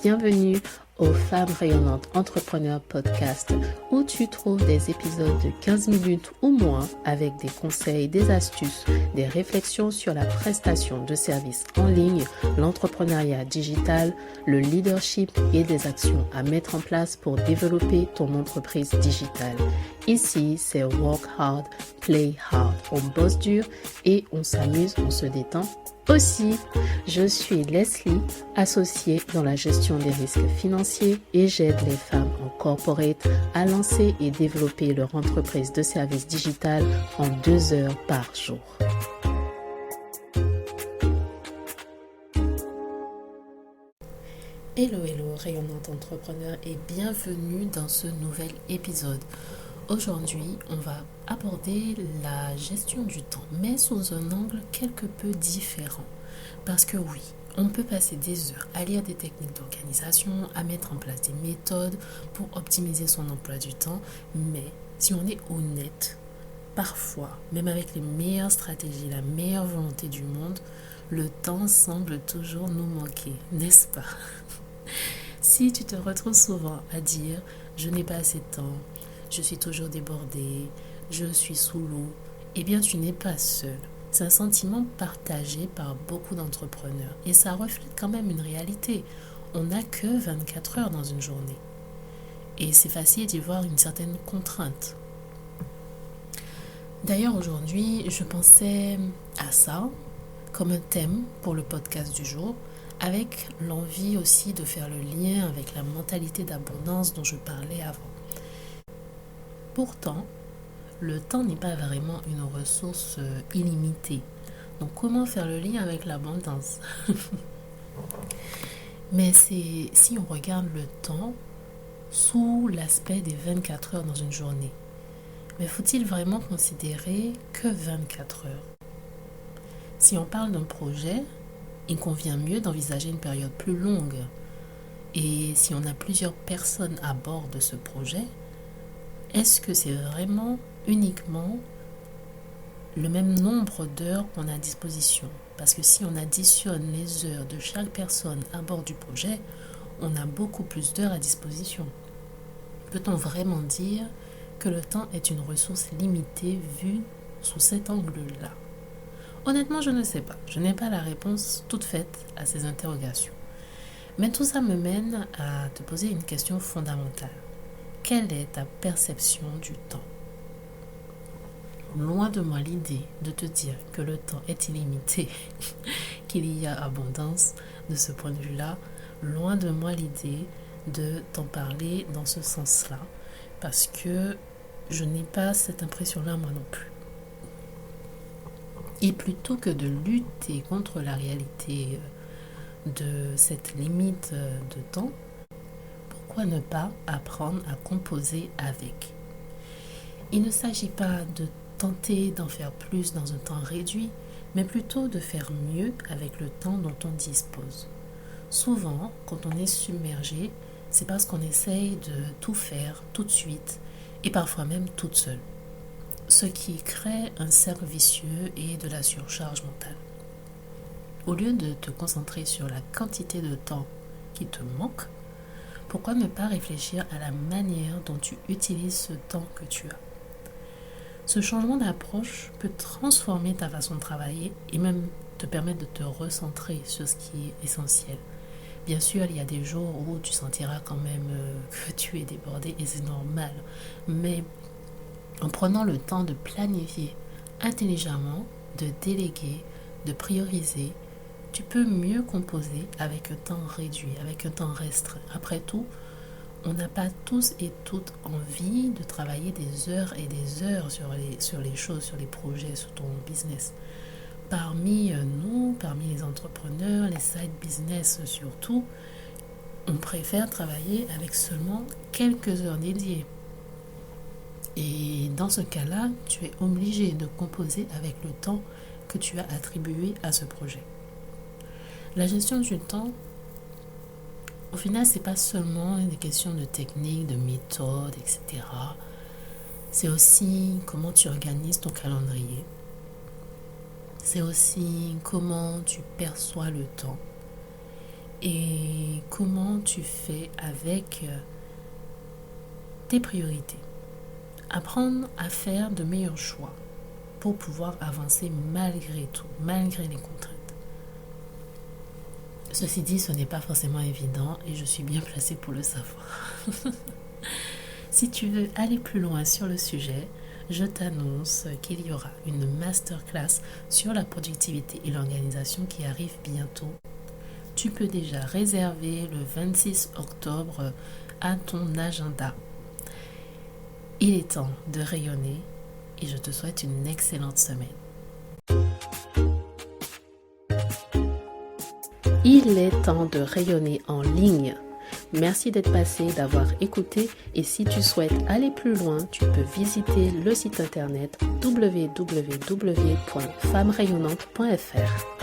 bienvenue aux Femmes Rayonnantes Entrepreneurs Podcast où tu trouves des épisodes de 15 minutes ou moins avec des conseils, des astuces, des réflexions sur la prestation de services en ligne, l'entrepreneuriat digital, le leadership et des actions à mettre en place pour développer ton entreprise digitale. Ici, c'est Work Hard, Play Hard. On bosse dur et on s'amuse, on se détend aussi. Je suis Leslie, associée dans la gestion des risques financiers et j'aide les femmes en corporate à lancer et développer leur entreprise de services digital en 2 heures par jour. Hello, rayonnante entrepreneur et bienvenue dans ce nouvel épisode. Aujourd'hui, on va aborder la gestion du temps, mais sous un angle quelque peu différent. Parce que oui, on peut passer des heures à lire des techniques d'organisation, à mettre en place des méthodes pour optimiser son emploi du temps, mais si on est honnête, parfois, même avec les meilleures stratégies, la meilleure volonté du monde, le temps semble toujours nous manquer, n'est-ce pas? Si tu te retrouves souvent à dire « je n'ai pas assez de temps », je suis toujours débordée, je suis sous l'eau, eh bien tu n'es pas seul. C'est un sentiment partagé par beaucoup d'entrepreneurs et ça reflète quand même une réalité. On n'a que 24 heures dans une journée. Et c'est facile d'y voir une certaine contrainte. D'ailleurs aujourd'hui, je pensais à ça comme un thème pour le podcast du jour, avec l'envie aussi de faire le lien avec la mentalité d'abondance dont je parlais avant. Pourtant, le temps n'est pas vraiment une ressource illimitée. Donc, comment faire le lien avec l'abondance? Mais si on regarde le temps sous l'aspect des 24 heures dans une journée, mais faut-il vraiment considérer que 24 heures? Si on parle d'un projet, il convient mieux d'envisager une période plus longue. Et si on a plusieurs personnes à bord de ce projet, est-ce que c'est vraiment uniquement le même nombre d'heures qu'on a à disposition? Parce que si on additionne les heures de chaque personne à bord du projet, on a beaucoup plus d'heures à disposition. Peut-on vraiment dire que le temps est une ressource limitée vue sous cet angle-là? Honnêtement, je ne sais pas. Je n'ai pas la réponse toute faite à ces interrogations. Mais tout ça me mène à te poser une question fondamentale. Quelle est ta perception du temps? Loin de moi l'idée de te dire que le temps est illimité, qu'il y a abondance de ce point de vue-là. Loin de moi l'idée de t'en parler dans ce sens-là, parce que je n'ai pas cette impression-là moi non plus. Et plutôt que de lutter contre la réalité de cette limite de temps, pourquoi ne pas apprendre à composer avec? Il ne s'agit pas de tenter d'en faire plus dans un temps réduit, mais plutôt de faire mieux avec le temps dont on dispose. Souvent, quand on est submergé, c'est parce qu'on essaye de tout faire tout de suite et parfois même toute seule. Ce qui crée un cercle vicieux et de la surcharge mentale. Au lieu de te concentrer sur la quantité de temps qui te manque, pourquoi ne pas réfléchir à la manière dont tu utilises ce temps que tu as? Ce changement d'approche peut transformer ta façon de travailler et même te permettre de te recentrer sur ce qui est essentiel. Bien sûr, il y a des jours où tu sentiras quand même que tu es débordé et c'est normal. Mais en prenant le temps de planifier intelligemment, de déléguer, de prioriser, tu peux mieux composer avec un temps réduit, avec un temps restreint. Après tout, on n'a pas tous et toutes envie de travailler des heures et des heures sur les choses, sur les projets, sur ton business. Parmi nous, parmi les entrepreneurs, les side business surtout, on préfère travailler avec seulement quelques heures dédiées. Et dans ce cas-là, tu es obligé de composer avec le temps que tu as attribué à ce projet. La gestion du temps, au final, c'est pas seulement des questions de technique, de méthode, etc. C'est aussi comment tu organises ton calendrier. C'est aussi comment tu perçois le temps. et comment tu fais avec tes priorités. Apprendre à faire de meilleurs choix pour pouvoir avancer malgré tout, malgré les contraintes. Ceci dit, ce n'est pas forcément évident et je suis bien placée pour le savoir. Si tu veux aller plus loin sur le sujet, je t'annonce qu'il y aura une masterclass sur la productivité et l'organisation qui arrive bientôt. Tu peux déjà réserver le 26 octobre à ton agenda. Il est temps de rayonner et je te souhaite une excellente semaine. Il est temps de rayonner en ligne. Merci d'être passé, d'avoir écouté et si tu souhaites aller plus loin, tu peux visiter le site internet www.femmerayonnantes.fr.